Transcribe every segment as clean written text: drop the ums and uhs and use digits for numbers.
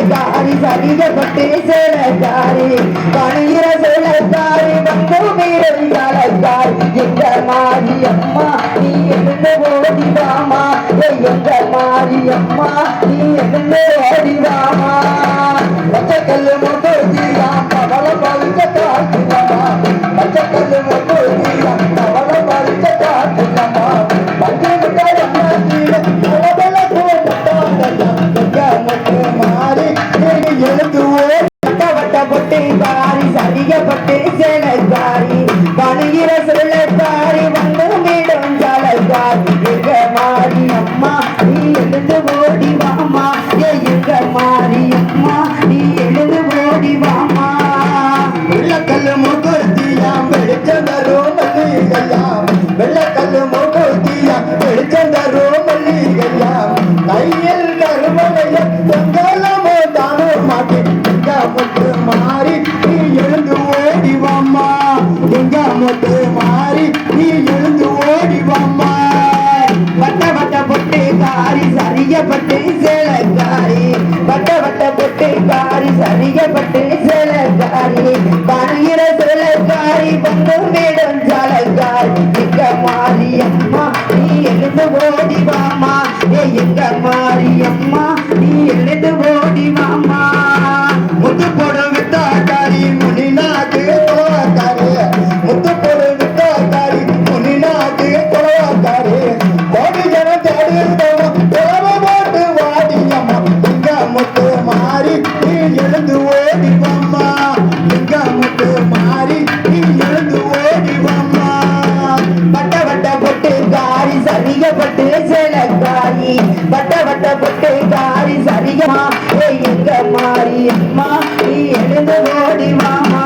காரி சரிகப்பட்டு சேலக்காரி பணியிற சேலக்காரி வந்து மீறல் காலக்காரி எங்க மாரியம்மா நீ எழுந்து ஓடிவாமா எங்க மாரியம்மா நீ எழுந்து ஓடிவாமா பச்சைக்கல்லு முகூர்த்தியாம் பவள பறிச்ச காட்டுலமா பச்சைக்கல்லு முகூர்த்தியாம் பவள பறிச்ச காட்டுலமா பஞ்சு முட்டாய் அம்மா கீழே பல மாறி எழுந்து வட்ட பொட்டு காரி சரிகப்பட்டு சேலக்காரி பணிகிற சேலக்காரி வந்து மீடும் சாலக்காரி எங்க மாறி அம்மா நீ எழுந்து ஓடி வாமா எங்க மாறி அம்மா நீ எழுந்து ஓடி வாமா வெள்ளக்கல்லு முகூர்த்தியாம் வெளிச்சந்தரும் மல்லிகையாம் வெள்ளக்கல்லு முகூர்த்தியாம் வெளிச்சந்தரும் மல்லிகையாம் கையில் கருமலைய பொங்கலமோ தானோ மாட்டேன் எங்க முட்டு மாறி நீ எழுந்து ஓடிவாமா எங்க முட்டு மாறி நீ எழுந்து ஓடிவாமா வட்ட வட்ட பொட்டு காரி சரிகப்பட்டு சேலக்காரி வட்ட வட்ட பொட்டு காரி சரிகப்பட்டு சேலக்காரி பணியிற சேலக்காரி வந்து மீடும் சாலக்காரி எங்க மாரியம்மா நீ எழுந்து ஓடிவாமா எங்க மாரியம்மா நீ எழுந்து ஓடிவாமா முத்து போடும் வித்தாக்காரி முனிநாக்கு கொலவாக்காரி முத்து போடும் வித்தாக்காரி முனிநாக்கு கொலவாக்காரி கோடி ஜனம் தேடுத்தோம் தேவை போட்டு வாடியம்மா எங்க முத்து மாறி நீ எழுந்து ஓடிவாமா எங்க முத்து மாறி நீ எழுந்து ஓடிவாமா வட்ட வட்ட பொட்டு காரி சரிகப்பட்டு சேலக்காரி வட்ட வட்ட பொட்டு காரி சரிகமா எங்க மாரியம்மா நீ எழுந்து ஓடிவாமா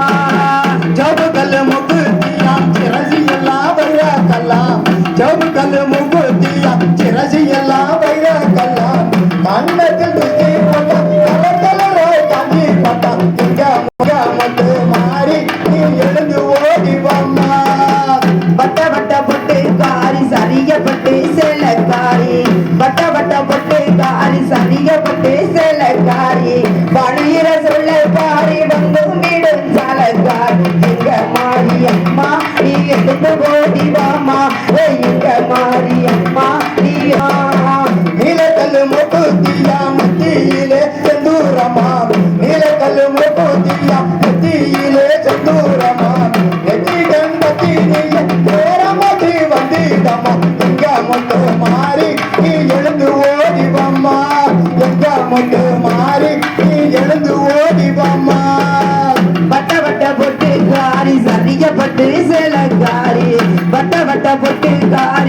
ஜவு கல்லு முகூர்த்தியாம் சிரசி எல்லாம் வைர கல்லாம் ஜவு கல்லு முகூர்த்தியாம் சிரசி எல்லாம் வைர கல்லாம் கண்ணத்தில் துக்கி போட்டா கலர் கலராய் காஞ்சி போட்டா எங்க முகமத்து மாறி நீ எழுந்து ஓடிவாமா வட்ட வட்ட பொட்டு காரி சரிகப்பட்டு சேலக்காரி வட்ட வட்ட பொட்டு காரி சரிகப்பட்டு சேலக்காரி பணியிற சொல்லக்காரி வந்து மீடும் சாலக்காரி எங்க மாரியம்மா நீ எழுந்து ஓடிவாமா எங்க மாரியம்மா நீ நீலக்கல்லு முகூர்த்தியா மத்தியிலே செந்தூரமா நீலக்கல்லு முகூர்த்தியா மத்தியிலே செந்தூரமா நெற்றி கண்பத்தி நீல நேரமதி வந்திடமா எங்க முட்டு மாறி நீ எழுந்து ஓடிவாமா எங்க முட்டு மாறி நீ எழுந்து ஓடிவாமா வட்ட வட்ட பொட்டு காரி சரிகப்பட்டு சேலக்காரி வட்ட வட்ட பொட்டு காரி